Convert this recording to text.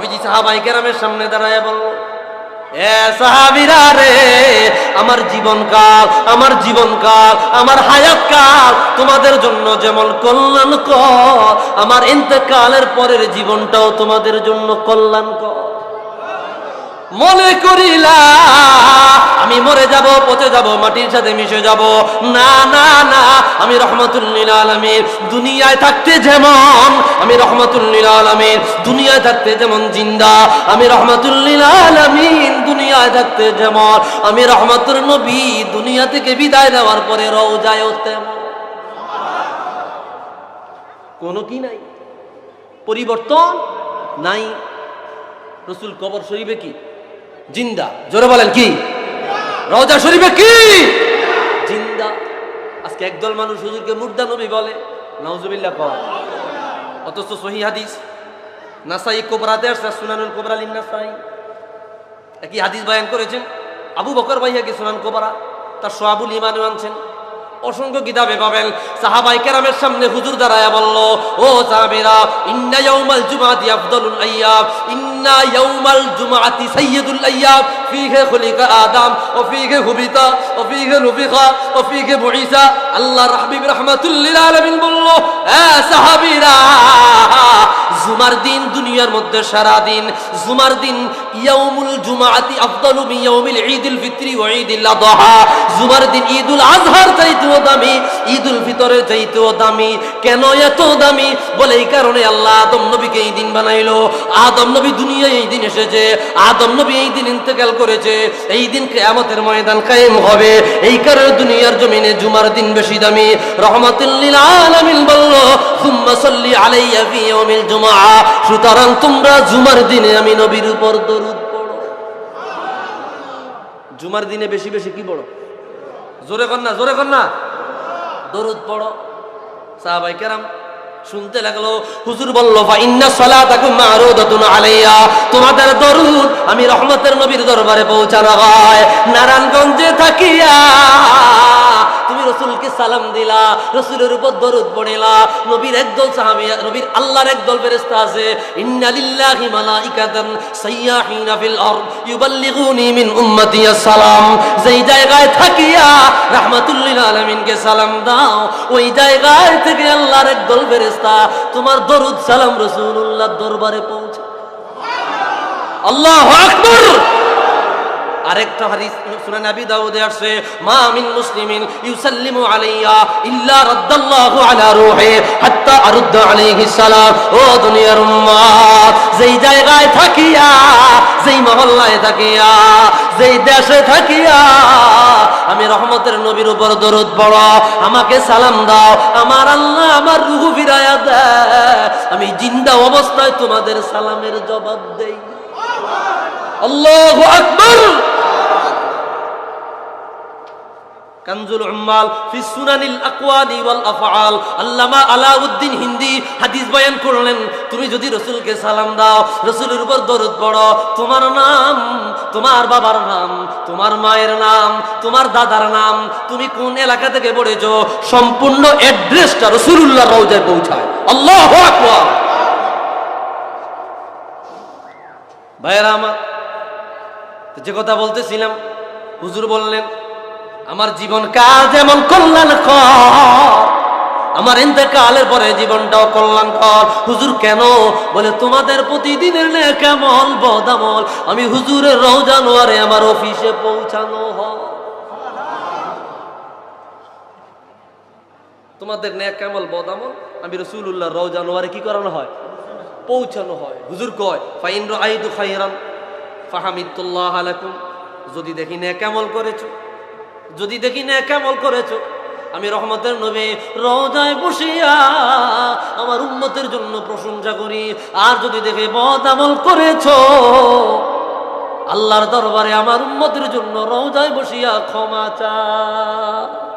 নবীজি সাহাবায়ে কেরামের সামনে দাঁড়ায় বলল, এ সাহাবীরা রে, আমার জীবনকাল আমার হায়াতকাল তোমাদের জন্য যেমন কল্যাণকর, আমার ইন্তেকালের পরের জীবনটাও তোমাদের জন্য কল্যাণকর। মনে করিলা আমি মরে যাব, পচে যাব, মাটির সাথে মিশে যাব, না না না, আমি রহমাতুল লিল আলামিন দুনিয়ায় থাকতে যেমন, আমি রহমাতুল লিল আলামিন দুনিয়ায় থাকতে যেমন জিন্দা, আমি রহমাতুল লিল আলামিন দুনিয়ায় থাকতে যেমন, আমি রহমতের নবী দুনিয়া থেকে বিদায় নেওয়ার পরে রওজায় তেমন। কোনো কি নাই, পরিবর্তন নাই। রাসূল কবর শরীফে কি জিন্দা? জোরে বলেন কি? রওজা শরীফে কি জিন্দা? আজকে একদল মানুষ হুজুরকে মুর্দা নবী বলে, নাউজুবিল্লাহ কয়, অথচ সহিহ হাদিস নাসাই কুবরাতে আসছে, সুনানুল কুবরা লিন নাসাই একই হাদিস বয়ান করেছেন। আবু বকর ভাইয়াকে সুনান কুবরা তার শুআবুল ঈমান আনছেন, অসংখ্য কিতাবে পাবেন। সাহাবায়ে কেরামের সামনে হুজুর দাঁড়ায়া বলল, ও সাহাবীরা, ইন্না ইয়াউমাল জুমআতি আফদালুল আইয়াম, ইন্না ইয়াউমাল জুমআতি সাইয়্যিদুল আইয়াম, ফীহি খুলিকা আদম ওয়া ফীহি হুবিতা ওয়া ফীহি নুফিখা ওয়া ফীহি বুইসা। আল্লাহর হাবিব রাহমাতুল লিল আলামিন বলল, এ সাহাবীরা, জুমার দিন দুনিয়ার মধ্যে সারা দিন, জুমার দিন ইয়াউমুল জুমআতি আফদালু মিন ইয়াউমিল ঈদিল ফিত্রি ওয়া ঈদিল আযহা, জুমার দিন ঈদুল আযহার চাইতেও দামি, ঈদুল ফিতরের চাইতেও দামি। কেন এত দামি? বলে এই কারণে আল্লাহ আদম নবীকে এই দিন বানাইলো। আদম নবী দুনিয়ায় এই দিন এসেছে, আদম নবী এই দিন ইন্তেকাল করেছে, এই দিন কিয়ামতের ময়দান কায়েম হবে। এই কারণে দুনিয়ার জমিনে জুমার দিন বেশি দামি। রহমাতুল লিল আলামিন বলল, সুম্মা সাল্লি আলাইয়া ফি ইয়াউমিল জুমআ, সুতরাং তোমরা জুমার দিনে আমি নবীর উপর দরুদ পড়ো। জুমার দিনে বেশি বেশি কি পড়ো? জোরে কর না, জোরে কর না, দরুদ পড়ো। সাহাবায়ে কেরাম শুনতে লাগলো। হুজুর বলল, ফা ইন্না সালাতাকুম মা'রুদাতুন আলাইয়া, তোমাদের দরুদ আমি রহমতের নবীর দরবারে পৌঁছানো হয়। নারায়ণগঞ্জে থাকিয়া তুমি রাসূলকে সালাম দিলা, রাসূলের উপর দরুদ পড়িলা। নবীর একদল সাহাবী, নবীর আল্লাহর একদল ফেরেশতা আছে, ইন্না লিল্লাহি মালাইকাতান সাইয়াহিনা ফিল আরদ ইউবাল্লিগুনি মিন উম্মতি আসসালাম। যেই জায়গায় থাকিয়া রাহমাতুল লিল আলামিনকে সালাম দাও, ওই জায়গায় থেকে আল্লাহর একদল ফেরেশতা তোমার দরুদ সালাম রাসূলুল্লাহর দরবারে পৌঁছায়। আল্লাহু আকবার। আরেকটা হাদিস সুনান আবি দাউদে আসছে, মা মিন মুসলিমিন ইউসাল্লিমু আলাইয়া ইল্লা রাদ্দাল্লাহু আলা রূহি হাত্তা আরুদ্দা আলাইহিস সালাম। ও দুনিয়ার উম্মত, যেই জায়গায় থাকিয়া, যেই মহল্লায় থাকিয়া, যেই দেশে থাকিয়া আমি রহমতের নবীর উপর দরুদ পড়ো, আমাকে সালাম দাও, আমার আল্লাহ আমার রূহ ফিরায়া দেয়, আমি জিন্দা অবস্থায় তোমাদের সালামের জবাব দেই। আল্লাহু আকবার। কানজুল উম্মাল ফি সুনানিল আকওয়ালি ওয়াল আফআল, আল্লামা আলাউদ্দিন হিন্দি হাদিস বয়ান করলেন, তুমি যদি রাসূলকে সালাম দাও, রাসূলের উপর দরুদ পড়ো, তোমার নাম, তোমার বাবার নাম, তোমার মায়ের নাম, তোমার দাদার নাম, তুমি কোন এলাকা থেকে পড়েছো, সম্পূর্ণ অ্যাড্রেসটা রাসূলুল্লাহর রওজায় পৌঁছায়। আল্লাহু আকবার। ভাইরা আমার, যে কথা বলতেছিলাম, হুজুর বললেন আমার জীবন কাল যেমন কল্যাণকর, আমার ইন্তেকালের পরে জীবনটাও কল্যাণকর। হুজুর কেন? বলে তোমাদের প্রতিদিনের নেক আমল বদামল আমি হুজুরের রওজা নোয়ারে আমার অফিসে পৌঁছানো হয়। তোমাদের নেক আমল বদামল আমি রাসূলুল্লাহর রওজা নোয়ারে কি করানো হয়? পৌঁছানো হয়। হুজুর কয়, ফাইন রাআইতু খায়রান ফাহামিদুল্লাহ লাকুম, যদি দেখি নেক আমল করেছো, যদি দেখি নেক আমল করেছো, আমি রহমতের নবী রওজায় বসিয়া আমার উম্মতের জন্য প্রশংসা করি। আর যদি দেখে বদ আমল করেছো, আল্লাহর দরবারে আমার উম্মতের জন্য রওজায় বসিয়া ক্ষমা চাই।